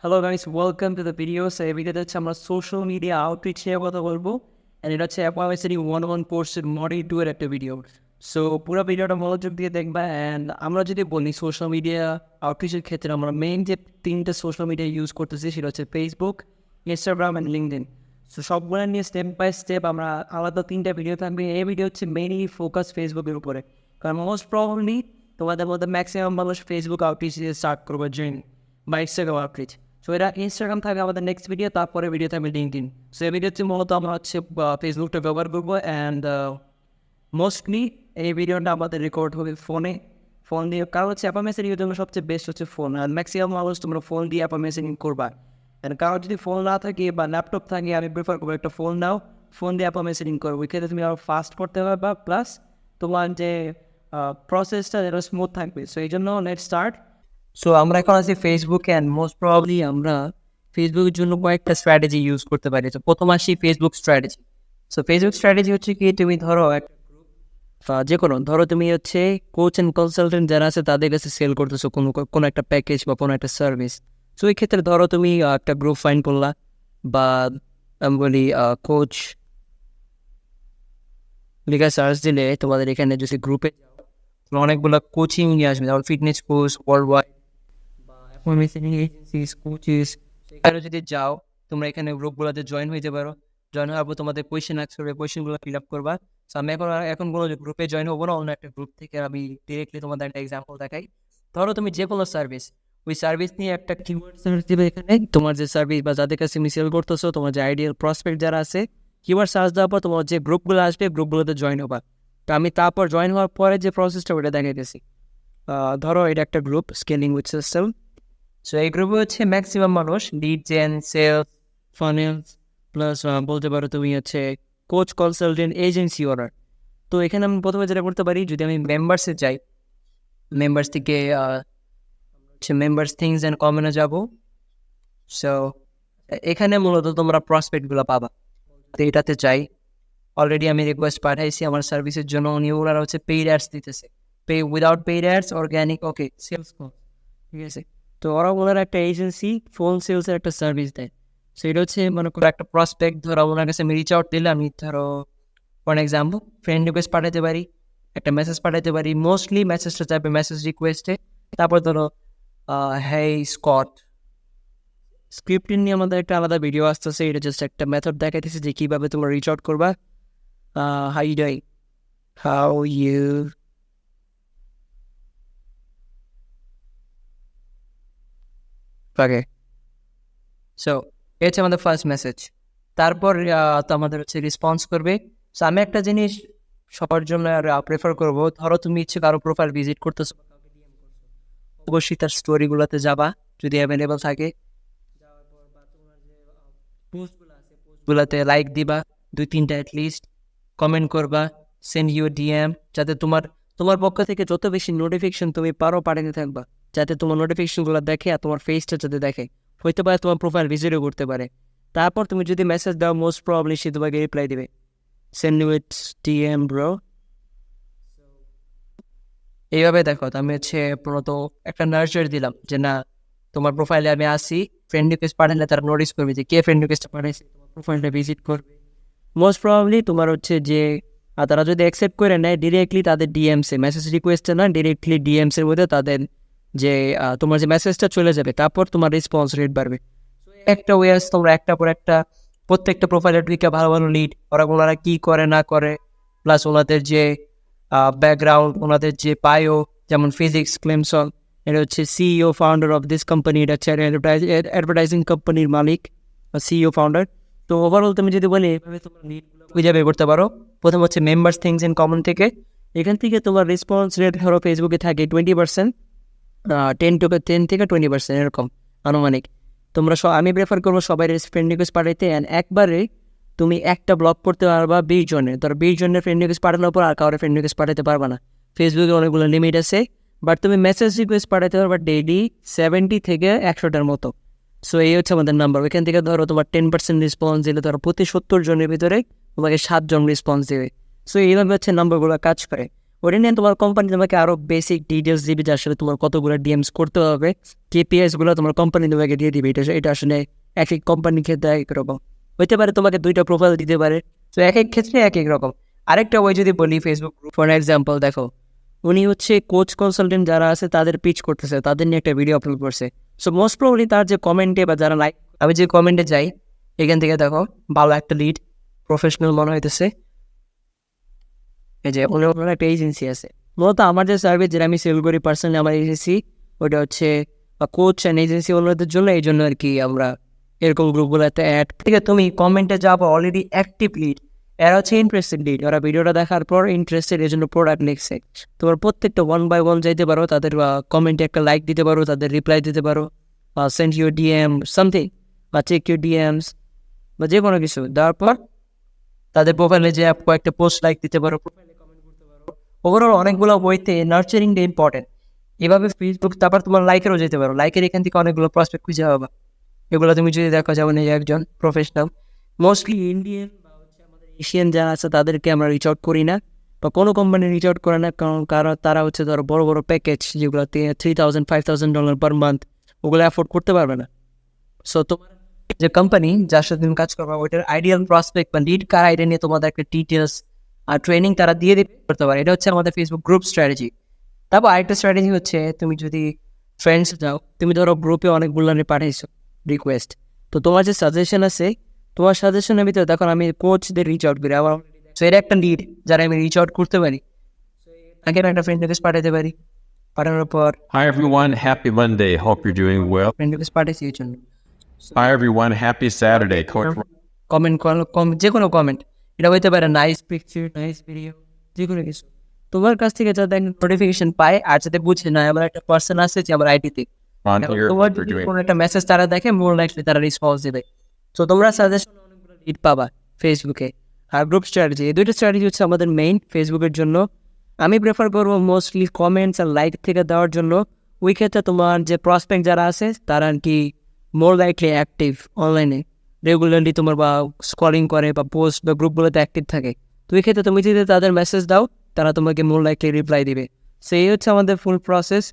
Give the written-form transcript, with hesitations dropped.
Hello guys, welcome to the video. So এই ভিডিওতে হচ্ছে আমরা সোশ্যাল মিডিয়া আউটরিচ নিয়ে কথা বলবো। অ্যান্ড এটা হচ্ছে অ্যাপওয়াইসেরি 101 কোর্সের মডেল 2 এর একটা ভিডিও। সো পুরো ভিডিওটা মনোযোগ দিয়ে দেখবা। অ্যান্ড আমরা যদি বলি সোশ্যাল মিডিয়া আউটরিচের ক্ষেত্রে আমরা মেইন যে তিনটে সোশ্যাল মিডিয়া ইউজ করতেছি সেটা হচ্ছে Facebook, Instagram and LinkedIn. So সবগুলো নিয়ে স্টেপ বাই স্টেপ আমরা আলাদা তিনটা ভিডিও থাকবে। এই ভিডিও হচ্ছে মেইনলি ফোকাস ফেসবুকের উপরে, কারণ মোস্ট প্রবলি তোমাদের মধ্যে ম্যাক্সিমাম মানুষ ফেসবুক আউটরিচ দিয়ে স্টার্ট করবে জার্নি বা ইনস্টাগ্রাম আউটরিচ। সো এটা ইনস্টাগ্রাম থাকবে আমাদের নেক্সট ভিডিও, তারপরে ভিডিও থাকবে লিঙ্কডইন। সো এই ভিডিও হচ্ছে মূলত আমরা হচ্ছে ফেসবুকটা ব্যবহার করবো। অ্যান্ড মোস্টলি এই ভিডিওটা আমাদের রেকর্ড হবে ফোন দিয়ে, কারণ হচ্ছে অ্যাপা মেসেজিংয়ের জন্য সবচেয়ে বেস্ট হচ্ছে ফোন। আর ম্যাক্সিমাম মানুষ তোমরা ফোন দিয়ে অ্যাপা মেসেজিং করবা। অ্যান্ড কারণ যদি ফোন না থাকে বা ল্যাপটপ থাকে, আমি প্রেফার করবো একটা ফোন নাও, ফোন দিয়ে অ্যাপা মেসেজিং করবো। ওই ক্ষেত্রে তুমি আরও ফাস্ট করতে পারবা, প্লাস তোমার যে প্রসেসটা যেটা স্মুথ থাকবে। সো এই জন্য লেটস স্টার্ট। সো আমরা এখন আছি ফেসবুকে, অ্যান্ড মোস্ট প্রবাবলি আমরা ফেসবুকের জন্য কয়েকটা স্ট্র্যাটেজি ইউজ করতে পারি। তো প্রথম আসি Facebook strategy. So Facebook strategy হচ্ছে কি, তুমি ধরো যে কোনো ধরো তুমি হচ্ছে কোচ অ্যান্ড কনসালটেন্ট যারা আছে তাদের কাছে সেল করতেছো কোনো একটা প্যাকেজ বা কোনো একটা সার্ভিস। সো এই ক্ষেত্রে ধরো তুমি একটা গ্রুপ ফাইন্ড করলা, বা আমি বলি কোচ লিখে সার্চ দিলে তোমাদের এখানে যদি গ্রুপে অনেকগুলো কোচিং নিয়ে আসবে, যেমন ফিটনেস কোচ ওয়ার্ল্ড ওয়াইড বা অ্যাপয়েন্টমেন্ট এজেন্সিস কোচেস। সেখানে যদি যাও, তোমরা এখানে গ্রুপগুলোতে জয়েন হইতে পারো। জয়েন হওয়ার পর তোমাদের কোয়েশ্চেন আসবে, কোয়েশ্চেনগুলো ফিল আপ করবা। সো আমি এখন কোনো গ্রুপে জয়েন হবো না, অন্য একটা গ্রুপ থেকে আমি ডিরেক্টলি তোমাদের একটা এক্সাম্পল দেখাই। ধরো তুমি যে কোনো সার্ভিস, ওই সার্ভিস নিয়ে একটা কিওয়ার্ড সার্চ দিবে। এখানে তোমার যে সার্ভিস বা যাদের কাছে তুমি সেল করতেছো, তোমার যে আইডিয়াল প্রসপেক্ট যারা আছে, কিওয়ার্ড সার্চ দেওয়ার পর তোমার যে গ্রুপগুলো আসবে গ্রুপগুলোতে জয়েন হবা। তো আমি তারপর জয়েন হওয়ার পরে যে প্রসেসটা ওটা দেখাইতেছি। ধরো এটা একটা group scaling with system. So এই গ্রুপে হচ্ছে ম্যাক্সিমাম মানুষ lead gen, sales, finance, plus বলতে পারো তুমি হচ্ছে কোচ কনসালটেন্ট এজেন্সি ওনার। তো এখানে আমি প্রথমে যেটা করতে পারি, যদি আমি মেম্বার্সে যাই, মেম্বার্স থেকে হচ্ছে মেম্বার্স থিংস অ্যান্ড কমেন্টে যাব। সো এখানে মূলত তোমরা প্রসপেক্টগুলো পাবা। তো এটাতে চাই, অলরেডি আমি রিকোয়েস্ট পাঠাইছি আমার সার্ভিসের জন্য। উনি ওনারা হচ্ছে পেইড অ্যাডস দিতেছে, উইদাউট পেইড অ্যাডস অর্গ্যানিক, ওকে সেলস, ঠিক আছে। তো ওনার একটা এজেন্সি ফোন সেলসের একটা সার্ভিস দেয়। সো এটা হচ্ছে মনে করো একটা প্রসপেক্ট, ধরো ওনার কাছে আমি রিচ আউট দিলে, আমি ধরো ফর এক্সাম্পল ফ্রেন্ড রিকোয়েস্ট পাঠাতে পারি, একটা মেসেজ পাঠাতে পারি। মোস্টলি মেসেজটা যাবে মেসেজ রিকোয়েস্টে। তারপর ধরো হেই স্কট, স্ক্রিপ্টিং নিয়ে আমাদের একটা আলাদা ভিডিও আসতেছে। এটা জাস্ট একটা মেথড দেখাইতেছে যে কীভাবে তোমরা রিচ আউট করবা। How you doing, how you, okay. So এটা হচ্ছে আমাদের ফার্স্ট মেসেজ। তারপর তো আমাদের হচ্ছে রেসপন্স করবে। সো আমি একটা জিনিস সবার জন্য প্রেফার করবো, ধরো তুমি ইচ্ছে কারো প্রোফাইল ভিজিট করতেছো, অবশ্যই তার স্টোরিগুলোতে যাবা যদি অ্যাভেলেবল থাকে। যাওয়ার পর বা তোমার যে পোস্টগুলো আছে পোস্টগুলোতে লাইক দিবা, 2-3টা অ্যাটলিস্ট, কমেন্ট করবা, সেন্ড ইউ ডিএম, যাতে তোমার তোমার পক্ষ থেকে যত বেশি নোটিফিকেশন তুমি পারো পাঠাতে থাকবা, যাতে তোমার নোটিফিকেশনগুলো দেখে আর তোমার ফেসটা যাতে দেখে। হইতে পারে তোমার প্রোফাইল ভিজিটও করতে পারে। তারপর তুমি যদি মেসেজ দাও, মোস্ট প্রবলি সে তোমাকে রিপ্লাই দেবে, সেন্ড উইথ ডিএম ব্রো। এইভাবে দেখো, আমি হচ্ছে প্রথমত একটা নার্চার দিলাম যে না, তোমার প্রোফাইলে আমি আসি, ফ্রেন্ড রিকোয়েস্ট পাঠালে তারা নোটিস করবে যে কে ফ্রেন্ড রিকোয়েস্ট পাঠাইছে, তোমার প্রোফাইলটা ভিজিট করবে। মোস্ট প্রবাবলি তোমার হচ্ছে যে তারা যদি অ্যাকসেপ্ট করে নেয়, ডিরেক্টলি তাদের ডিএমসে, মেসেজ রিকোয়েস্টে না, ডিরেক্টলি ডিএমসের মধ্যে তাদের যে তোমার যে মেসেজটা চলে যাবে, তারপর তোমার রেসপন্স রেট বাড়বে। একটা ওয়েস তোমরা একটা পর একটা প্রত্যেকটা প্রোফাইলের দিকে ভালো ভালো লিড, ওনারা কী করে না করে, প্লাস ওনাদের যে ব্যাকগ্রাউন্ড, ওনাদের যে বায়ো, যেমন ফিজিক্স ক্লেমসন, এটা হচ্ছে CEO founder of this company, এটা হচ্ছে অ্যাডভার্টাইজিং কোম্পানির মালিক বা সিইও ফাউন্ডার। তো ওভারঅল তুমি যদি বলি এইভাবে তোমার লিডগুলো খুঁজে বের করতে পারো। প্রথম হচ্ছে মেম্বার্স থিংস ইন কমন থেকে। এখান থেকে তোমার রেসপন্স রেট ধরো ফেসবুকে থাকে 20%, 10 থেকে 20% এরকম আনুমানিক। তোমরা আমি প্রেফার করবো সবাই ফ্রেন্ড রিকোয়েস্ট পাঠাইতে, অ্যান্ড একবারে তুমি একটা ব্লক করতে পারবা 20 জনের। ধরো 20 জনের ফ্রেন্ড রিকোয়েস্ট পাঠানোর পর আর কারোর ফ্রেন্ড রিকোয়েস্ট পাঠাতে পারবা না। ফেসবুকে অনেকগুলো লিমিট আছে, বাট তুমি মেসেজ রিকোয়েস্ট পাঠাতে পারবা ডেইলি 70 থেকে 100টার মতো। সো এই হচ্ছে আমাদের নাম্বার। ওইখান থেকে ধরো তোমার 10% রেসপন্স দিলে ধরো প্রতি 70 জনের ভিতরে তোমাকে 7 জন রেসপন্স দেবে। সো এইভাবে হচ্ছে নাম্বারগুলো কাজ করে। ওটা নিয়ে তোমার কোম্পানি তোমাকে আরও বেসিক ডিটেলস দিবে যে আসলে তোমার কতগুলো ডিএমস করতে হবে, কেপিএসগুলো তোমার কোম্পানি তোমাকে দিয়ে দিবে। এটা আসলে এক এক কোম্পানির ক্ষেত্রে এক রকম হইতে পারে, তোমাকে 2টা প্রোফাইল দিতে পারে, তো এক এক ক্ষেত্রে এক এক রকম। আরেকটা ওই যদি বলি, ফেসবুক গ্রুপ ফর এক্সাম্পল, দেখো উনি হচ্ছে কোচ কনসালটেন্ট যারা আছে তাদের পিচ করতেছে, তাদের নিয়ে একটা ভিডিও আপলোড করছে। সো মোস্ট প্রবলি তার যে কমেন্টে বা যারা লাইক, আমি যে কমেন্টে যাই এখান থেকে দেখো ভালো একটা লিড প্রফেশনাল মনে হইতেছে, এই যে ওনার একটা এজেন্সি আছে। মূলত আমার যে সার্ভিস যেটা আমি সেল করি পার্সোনালি, আমার এজেন্সি ওইটা হচ্ছে কোচ অ্যান্ড এজেন্সি ওনাদের জন্য, এই জন্য আর কি আমরা এরকম গ্রুপগুলোতে অ্যাড। ঠিক আছে, তুমি কমেন্টে যাবো অলরেডি অ্যাক্টিভ লিড, এরা হচ্ছে ইন্টারেস্টেড লিড, ওরা ভিডিওটা দেখার পর ইন্টারেস্টেড, এই জন্য প্রোডাক্ট লিখছে। তোমার প্রত্যেকটা 1 by 1 যাইতে পারো, তাদের কমেন্টে একটা লাইক দিতে পারো, তাদের রিপ্লাই দিতে পারো, সেন্ড ইউর ডিএম সামথিং, বা চেক ইউর ডিএমস বা যে কোনো কিছু দেওয়ার পর তাদের প্রোফাইলে যে কয়েকটা পোস্ট লাইক দিতে পারো, প্রোফাইলে কমেন্ট করতে পারো। ওভারঅল অনেকগুলো বইতে নার্চারিংটা ইম্পর্টেন্ট। এভাবে ফেসবুক, তারপর তোমার লাইকেরও যেতে পারো, লাইকের এখান থেকে অনেকগুলো প্রসপেক্ট খুঁজে পাবা। এগুলো তুমি যদি দেখো, যেমন এই একজন প্রফেশনাল, মোস্টলি ইন্ডিয়ান বা হচ্ছে আমাদের এশিয়ান যারা আছে তাদেরকে আমরা রিচ আউট করি না, বা কোনো কোম্পানি রিচ আউট করে না, কারণ তারা হচ্ছে ধরো বড় বড় প্যাকেজ যেগুলো $3,000-5,000 পার মান্থ, ওগুলো অ্যাফোর্ড করতে পারবে না। সো তোমার যে কোম্পানি যার সাথে তুমি কাজ করবা, ওইটার আইডিয়াল প্রসপেক্ট বা লিড কার আইডিয়া নিয়ে তোমাদের একটা ডিটেলস আর ট্রেনিং তারা দিয়ে দিতে করতে পারে। এটা হচ্ছে আমাদের ফেসবুক গ্রুপ স্ট্র্যাটেজি। তারপর আরেকটা স্ট্র্যাটেজি হচ্ছে, তুমি যদি ফ্রেন্ডস যাও, তুমি ধরো গ্রুপে অনেকগুলো পাঠাইছো রিকোয়েস্ট, তো তোমার যে সাজেশন আছে, তোমার সাজেশনের ভিতরে দেখো আমি কোচদের রিচ আউট করি, আবার সো এটা একটা লিড যারা আমি রিচ আউট করতে পারি, তাকে একটা ফ্রেন্ড রিকোয়েস্ট পাঠাতে পারি। পাঠানোর পর Hi everyone, happy Monday. Hope you're doing well. Friend request পাঠাইছি এই জন্য। Hi everyone, happy Saturday. Coach comment যে কোনো কমেন্ট, এটা হইতে পারে নাইস পিকচার, নাইস ভিডিও, যে কোনো কিছু তোমার কাছ থেকে যাতে নোটিফিকেশন পায়, আর যাতে বুঝে না আমার একটা পার্সন আছে যে আমার আইডিতে, on here. তোমার Hope you're যদি doing কোনো একটা মেসেজ তারা দেখে, মোর লাইকলি তারা রেসপন্স দেবে। তো তোমরা সাজেশন অনেকগুলো লিড পাবা ফেসবুকে। আর গ্রুপ স্ট্র্যাটেজি, এই দুইটা স্ট্র্যাটেজি হচ্ছে আমাদের মেইন ফেসবুকের জন্য। আমি প্রেফার করবো মোস্টলি কমেন্টস আর লাইক থেকে দেওয়ার জন্য। ওই ক্ষেত্রে তোমার যে প্রসপেক্ট যারা আছে তারা আর কি মোর লাইকলি অ্যাক্টিভ অনলাইনে, রেগুলারলি তোমার বা স্ক্রলিং করে বা পোস্ট বা গ্রুপগুলোতে অ্যাক্টিভ থাকে। তো এই ক্ষেত্রে তুমি যদি তাদের মেসেজ দাও, তারা তোমাকে মোর লাইকলি রিপ্লাই দিবে। সো এই হচ্ছে আমাদের ফুল প্রসেস।